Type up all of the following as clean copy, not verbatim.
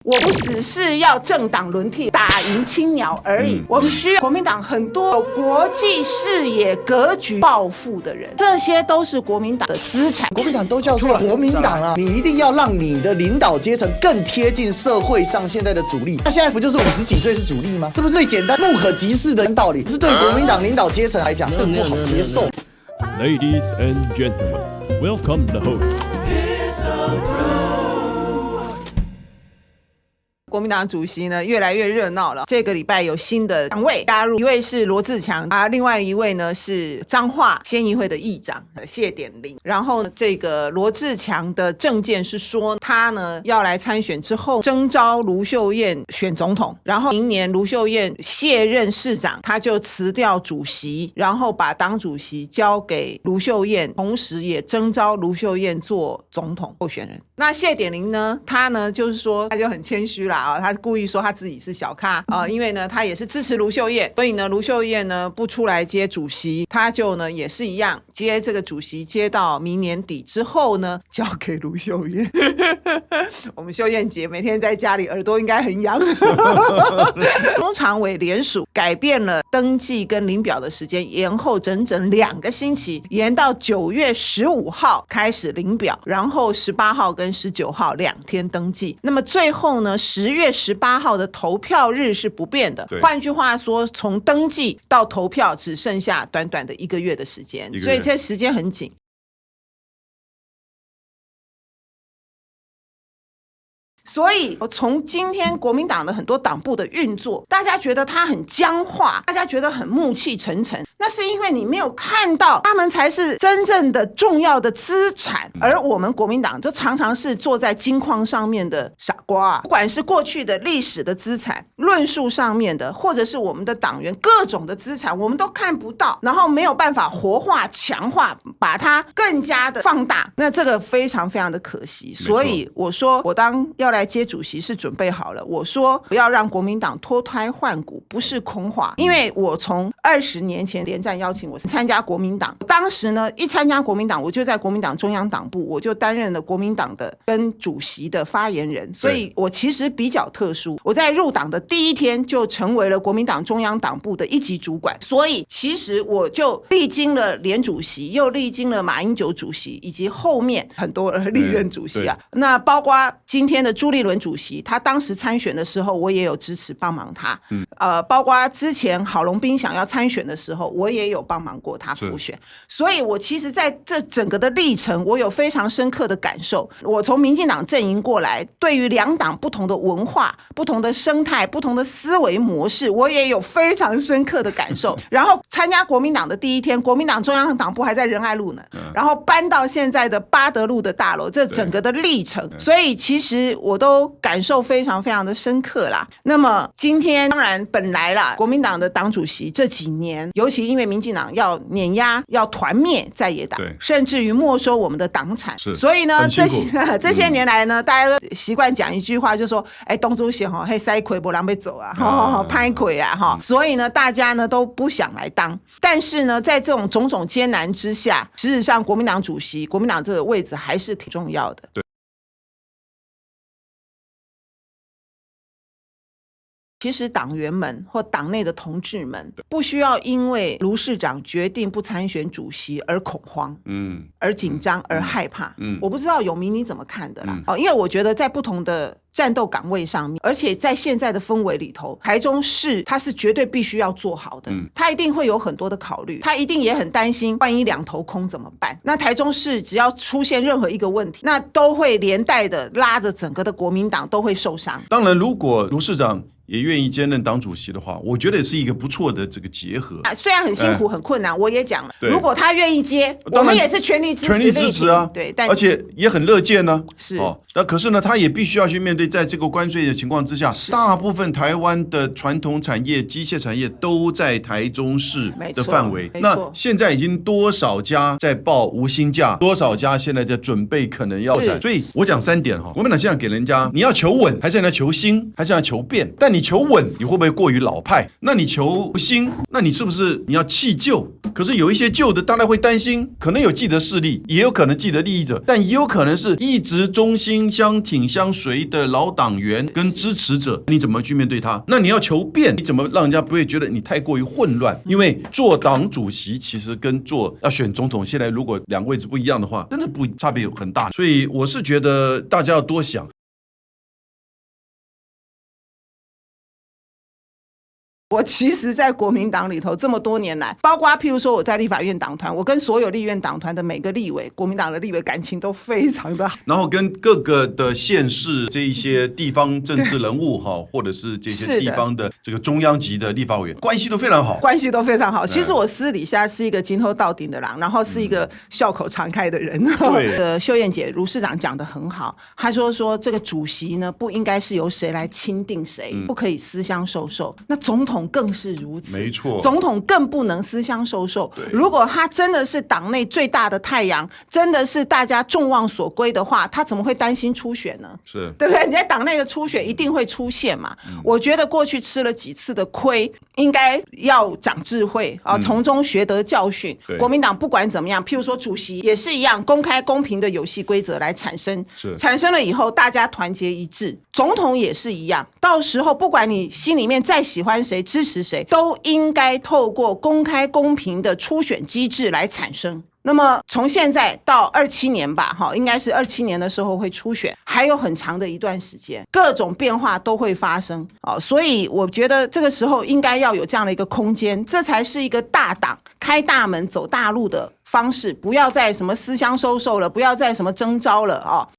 我不只是要政党轮替打赢青鸟而已，我们需要国民党很多有国际视野格局抱负的人，这些都是国民党的资产。国民党都叫做国民党啊，你一定要让你的领导阶层更贴近社会上现在的主力。那现在不就是50几岁是主力吗？这不是最简单不可即视的道理，是对国民党领导阶层来讲更不好接受。Ladies and gentlemen, welcome the host. 国民党主席呢越来越热闹了，这个礼拜有新的2位加入，一位是罗智强啊，另外一位呢是彰化县议会的议长谢典林。然后呢，这个罗智强的政见是说，他呢要来参选之后征召卢秀燕选总统，然后明年卢秀燕卸任市长，他就辞掉主席，然后把党主席交给卢秀燕，同时也征召卢秀燕做总统候选人。那谢典林呢，他呢就是说，他就很谦虚啦。他故意说他自己是小咖因为呢他也是支持卢秀燕，所以呢卢秀燕呢不出来接主席，他就呢也是一样接这个主席，接到明年底之后呢交给卢秀燕我们秀燕姐每天在家里耳朵应该很痒中常委联署改变了登记跟领表的时间，延后整整2个星期，延到9月15号开始领表，然后18号跟19号2天登记。那么最后呢10月18号的投票日是不变的，换句话说，从登记到投票只剩下短短的1个月的时间，所以这时间很紧。所以从今天国民党的很多党部的运作，大家觉得它很僵化，大家觉得很暮气沉沉，那是因为你没有看到他们才是真正的重要的资产，而我们国民党就常常是坐在金矿上面的傻瓜不管是过去的历史的资产论述上面的，或者是我们的党员各种的资产，我们都看不到，然后没有办法活化强化，把它更加的放大，那这个非常非常的可惜。所以我说我当要来接主席是准备好了，我说不要让国民党脱胎换骨，不是空话，因为我从20年前连战邀请我参加国民党，当时呢一参加国民党，我就在国民党中央党部，我就担任了国民党的跟主席的发言人，所以我其实比较特殊，我在入党的第1天就成为了国民党中央党部的1级主管，所以其实我就历经了连主席，又历经了马英九主席，以及后面很多历任主席啊，那包括今天的朱立伦主席，他当时参选的时候我也有支持帮忙他，包括之前郝龙斌想要参选的时候我也有帮忙过他辅选，所以我其实在这整个的历程我有非常深刻的感受，我从民进党阵营过来，对于2党不同的文化、不同的生态、不同的思维模式，我也有非常深刻的感受然后参加国民党的第1天，国民党中央党部还在仁爱路呢，然后搬到现在的八德路的大楼，这整个的历程，所以其实我都感受非常非常的深刻啦。那么今天当然本来啦，国民党的党主席这几年，尤其因为民进党要碾压、要团灭在野党，甚至于没收我们的党产，所以呢这些年来呢，大家都习惯讲一句话，就说党主席嘿塞亏没人要走啊，拍亏啊所以呢大家呢都不想来当，但是呢在这种种种艰难之下，事实上国民党主席、国民党这个位置还是挺重要的。其实党员们或党内的同志们不需要因为卢市长决定不参选主席而恐慌，而紧张，而害怕。我不知道永明你怎么看的啦？因为我觉得在不同的战斗岗位上面，而且在现在的氛围里头，台中市它是绝对必须要做好的，它一定会有很多的考虑，它一定也很担心万一2头空怎么办。那台中市只要出现任何一个问题，那都会连带的拉着整个的国民党都会受伤。当然如果卢市长也愿意兼任党主席的话，我觉得也是一个不错的这个结合。虽然很辛苦很困难，我也讲了，如果他愿意接，我们也是全力支持啊，对，而且也很乐见呢。是那可是呢，他也必须要去面对，在这个关税的情况之下，大部分台湾的传统产业、机械产业都在台中市的范围。那现在已经多少家在报无薪假，多少家现在在准备可能要裁。所以我讲3点国民党现在给人家，你要求稳，还是要求新，还是要求变？但你你求稳，你会不会过于老派？那你求新，那你是不是你要弃旧？可是有一些旧的，当然会担心，可能有既得势力，也有可能既得利益者，但也有可能是一直忠心相挺相随的老党员跟支持者，你怎么去面对他？那你要求变，你怎么让人家不会觉得你太过于混乱？因为做党主席其实跟要选总统，现在如果两个位置不一样的话，真的差别有很大。所以我是觉得大家要多想。我其实，在国民党里头这么多年来，包括譬如说我在立法院党团，我跟所有立院党团的每个立委，国民党的立委感情都非常的好，然后跟各个的县市这一些地方政治人物哈，或者是这些地方的这个中央级的立法委员，关系都非常好，关系都非常好。其实我私底下是一个金头到顶的狼，然后是一个笑口常开的人。对，秀燕姐卢市长讲得很好，她说这个主席呢不应该是由谁来钦定谁，不可以私相授受。那总统更是如此，没错，总统更不能私相授受。如果他真的是党内最大的太阳，真的是大家众望所归的话，他怎么会担心初选呢？是，对不对？你在党内的初选一定会出现嘛。我觉得过去吃了几次的亏，应该要长智慧啊，从中学得教训。国民党不管怎么样，譬如说主席也是一样，公开公平的游戏规则来产生，产生了以后大家团结一致。总统也是一样，到时候不管你心里面再喜欢谁，支持谁，都应该透过公开公平的初选机制来产生。那么从现在到27年吧，应该是27年的时候会初选，还有很长的一段时间，各种变化都会发生，所以我觉得这个时候应该要有这样的一个空间，这才是一个大党开大门走大路的方式，不要再什么私相授受了，不要再什么征召了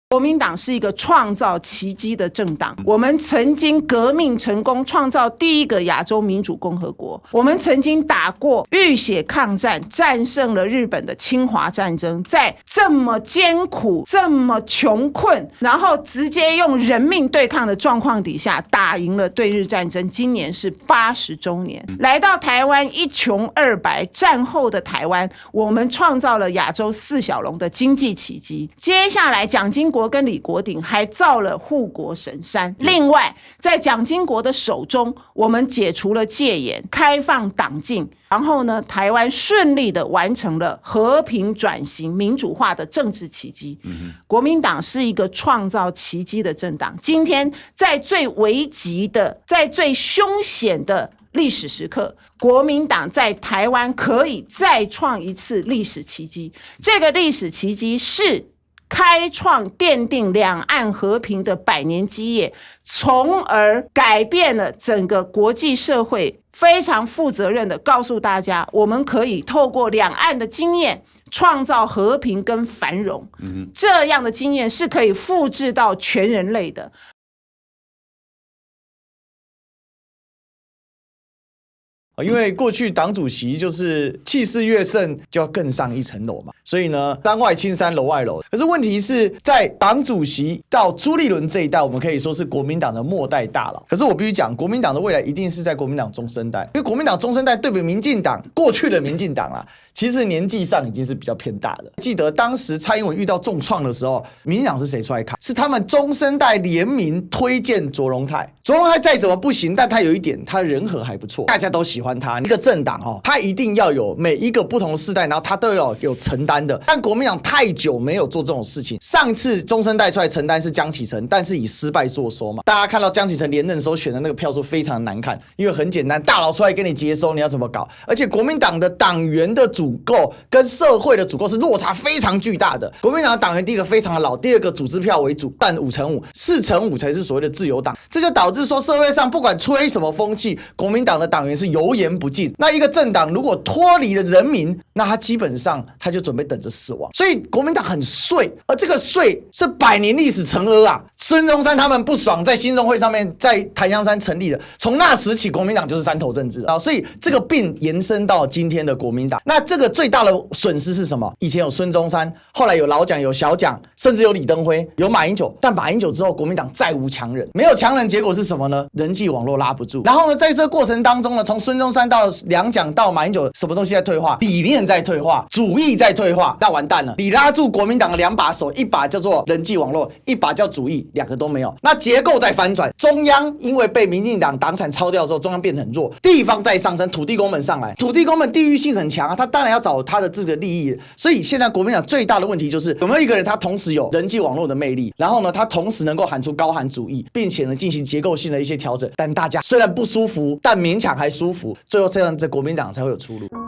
国民党是一个创造奇迹的政党，我们曾经革命成功，创造第一个亚洲民主共和国，我们曾经打过浴血抗战，战胜了日本的侵华战争，在这么艰苦这么穷困，然后直接用人命对抗的状况底下打赢了对日战争，今年是80周年，来到台湾一穷二白，战后的台湾我们创造了亚洲4小龙的经济奇迹，接下来蒋经国跟李国鼎还造了护国神山。另外，在蒋经国的手中，我们解除了戒严，开放党禁，然后呢，台湾顺利的完成了和平转型、民主化的政治奇迹。国民党是一个创造奇迹的政党。今天在最危急的、在最凶险的历史时刻，国民党在台湾可以再创一次历史奇迹。这个历史奇迹是开创奠定两岸和平的100年基业，从而改变了整个国际社会，非常负责任的告诉大家，我们可以透过两岸的经验创造和平跟繁荣，这样的经验是可以复制到全人类的。因为过去党主席就是气势越盛就要更上一层楼嘛，所以呢，山外青山楼外楼。可是问题是在党主席到朱立伦这一代，我们可以说是国民党的末代大佬。可是我必须讲，国民党的未来一定是在国民党中生代，因为国民党中生代对比民进党过去的民进党啊，其实年纪上已经是比较偏大的。记得当时蔡英文遇到重创的时候，民进党是谁出来扛？是他们中生代联名推荐卓荣泰。卓荣泰再怎么不行，但他有一点，他人和还不错，大家都喜欢他。一个政党他一定要有每一个不同的世代，然后他都要有承担的。但国民党太久没有做这种事情。上次中生代出来承担是江启臣，但是以失败作收嘛。大家看到江启臣连任时候选的那个票数非常难看，因为很简单，大佬出来跟你接收，你要怎么搞？而且国民党的党员的组构跟社会的组构是落差非常巨大的。国民党的党员第一个非常的老，第二个组织票为主，但5×5，4×5才是所谓的自由党。这就导致说社会上不管吹什么风气，国民党的党员是油盐不进。那一个政党如果脱离了人民，那他基本上他就准备等着死亡。所以国民党很衰，而这个衰是100年历史成疴啊。孙中山他们不爽，在兴中会上面在檀香山成立的，从那时起国民党就是山头政治啊。所以这个病延伸到今天的国民党。那这个最大的损失是什么？以前有孙中山，后来有老蒋，有小蒋，甚至有李登辉，有马英九。但马英九之后，国民党再无强人，没有强人，结果是什么呢？人际网络拉不住。然后呢，在这个过程当中呢，从孙中中山到两蒋到马英九，什么东西在退化？理念在退化，主义在退化，那完蛋了。你拉住国民党的2把手，一把叫做人际网络，一把叫主义，两个都没有。那结构在翻转，中央因为被民进党党产抄掉之后，中央变得很弱，地方在上升，土地公们上来，土地公们地域性很强啊，他当然要找他的自己的利益。所以现在国民党最大的问题就是有没有一个人他同时有人际网络的魅力，然后呢，他同时能够喊出高喊主义，并且呢进行结构性的一些调整。但大家虽然不舒服，但勉强还舒服，最后这样这国民党才会有出路。